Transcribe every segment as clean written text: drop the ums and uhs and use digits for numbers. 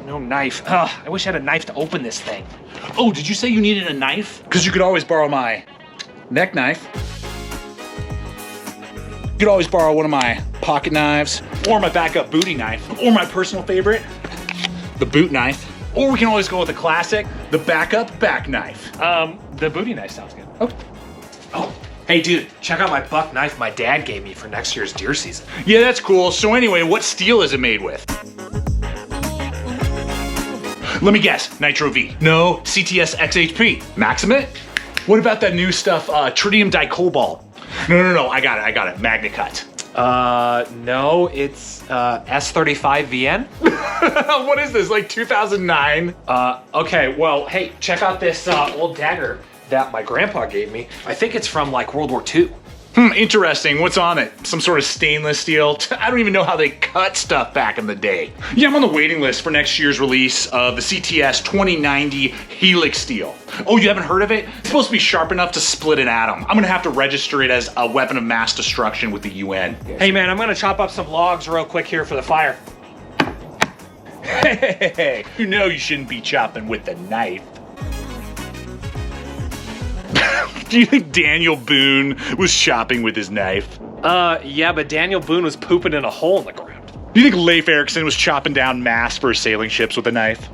no knife. Ugh, I wish I had a knife to open this thing. Oh, did you say you needed a knife? Because you could always borrow my neck knife. You could always borrow one of my pocket knives, or my backup booty knife, or my personal favorite, the boot knife. Or we can always go with the classic, the backup back knife. The booty knife sounds good. Oh. Hey dude, check out my buck knife my dad gave me for next year's deer season. Yeah, that's cool. So anyway, what steel is it made with? Let me guess, Nitro V. No, CTS XHP. Maximate? What about that new stuff, tritium dicobalt? No, I got it, MagnaCut. No, it's S35VN. What is this, like 2009? Okay, well, hey, check out this old dagger that my grandpa gave me. I think it's from like World War II. Interesting. What's on it? Some sort of stainless steel? I don't even know how they cut stuff back in the day. Yeah, I'm on the waiting list for next year's release of the CTS 2090 Helix steel. Oh, you haven't heard of it? It's supposed to be sharp enough to split an atom. I'm gonna have to register it as a weapon of mass destruction with the UN. Hey man, I'm gonna chop up some logs real quick here for the fire. Hey, you know you shouldn't be chopping with a knife. Do you think Daniel Boone was chopping with his knife? Yeah, but Daniel Boone was pooping in a hole in the ground. Do you think Leif Erikson was chopping down masts for sailing ships with a knife?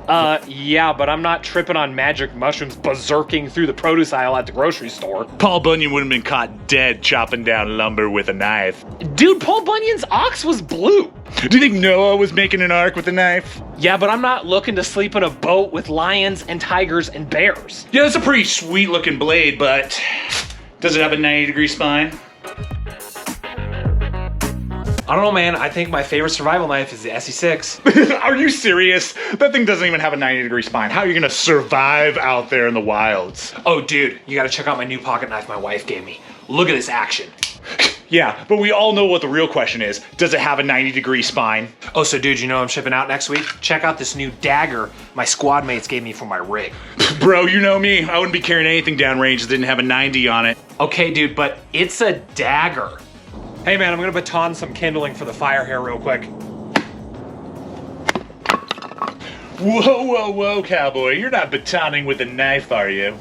Yeah, but I'm not tripping on magic mushrooms berserking through the produce aisle at the grocery store. Paul Bunyan wouldn't have been caught dead chopping down lumber with a knife. Dude, Paul Bunyan's ox was blue. Do you think Noah was making an ark with a knife? Yeah, but I'm not looking to sleep in a boat with lions and tigers and bears. Yeah, that's a pretty sweet looking blade, but does it have a 90-degree spine? I don't know, man. I think my favorite survival knife is the SE6. Are you serious? That thing doesn't even have a 90-degree spine. How are you gonna survive out there in the wilds? Oh, dude, you gotta check out my new pocket knife my wife gave me. Look at this action. Yeah, but we all know what the real question is. Does it have a 90-degree spine? Oh, so dude, you know I'm shipping out next week? Check out this new dagger my squad mates gave me for my rig. Bro, you know me. I wouldn't be carrying anything downrange that didn't have a 90 on it. Okay, dude, but it's a dagger. Hey man, I'm gonna baton some kindling for the fire here real quick. Whoa, cowboy. You're not batoning with a knife, are you?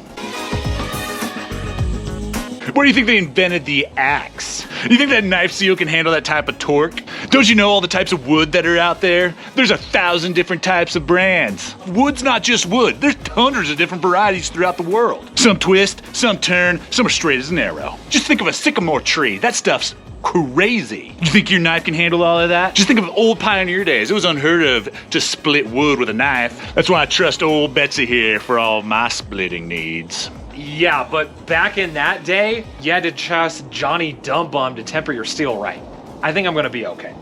Where do you think they invented the axe? Do you think that knife seal can handle that type of torque? Don't you know all the types of wood that are out there? There's 1,000 different types of brands. Wood's not just wood. There's hundreds of different varieties throughout the world. Some twist, some turn, some are straight as an arrow. Just think of a sycamore tree. That stuff's crazy. You think your knife can handle all of that? Just think of old pioneer days. It was unheard of to split wood with a knife. That's why I trust old Betsy here for all my splitting needs. Yeah, but back in that day, you had to trust Johnny Dumbbum to temper your steel right. I think I'm gonna be okay.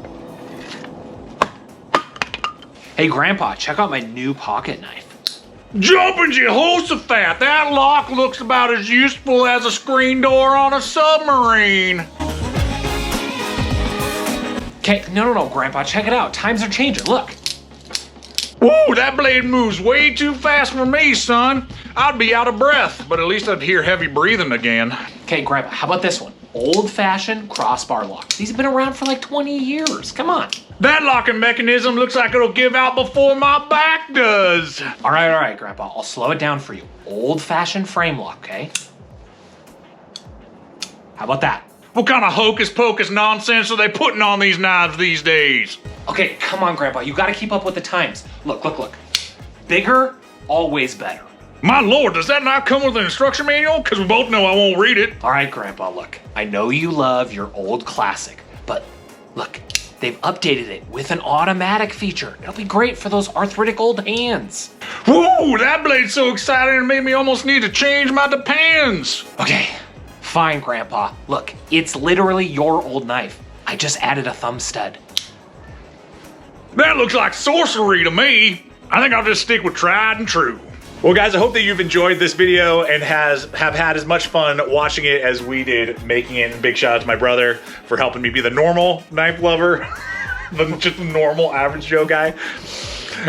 Hey Grandpa, check out my new pocket knife. Jumping Jehoshaphat, that lock looks about as useful as a screen door on a submarine. Okay, no, Grandpa, check it out. Times are changing, look. Whoa, that blade moves way too fast for me, son. I'd be out of breath, but at least I'd hear heavy breathing again. Okay, Grandpa, how about this one? Old-fashioned crossbar lock. These have been around for like 20 years. Come on. That locking mechanism looks like it'll give out before my back does. All right, Grandpa. I'll slow it down for you. Old-fashioned frame lock, okay? How about that? What kind of hocus pocus nonsense are they putting on these knives these days? Okay, come on, Grandpa. You gotta keep up with the times. Look. Bigger, always better. My lord, does that not come with an instruction manual? Because we both know I won't read it. All right, Grandpa, look. I know you love your old classic, but look, they've updated it with an automatic feature. It'll be great for those arthritic old hands. Whoa, that blade's so exciting it made me almost need to change my depends. Okay, fine, Grandpa. Look, it's literally your old knife. I just added a thumb stud. That looks like sorcery to me. I think I'll just stick with tried and true. Well guys, I hope that you've enjoyed this video and have had as much fun watching it as we did making it. And big shout out to my brother for helping me be the normal knife lover, just the normal average Joe guy.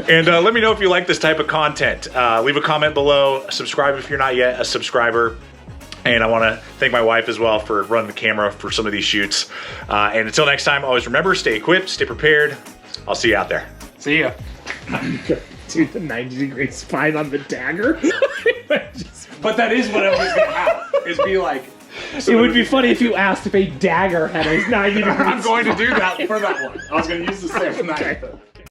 And let me know if you like this type of content. Leave a comment below, subscribe if you're not yet a subscriber. And I want to thank my wife as well for running the camera for some of these shoots. And until next time, always remember, stay equipped, stay prepared. I'll see you out there. See ya. do the 90-degree spine on the dagger. But that is what I was gonna have. Is be like. It would be funny if you asked if a dagger had a 90-degree I'm going to do that for that one. I was going to use the same knife. Okay.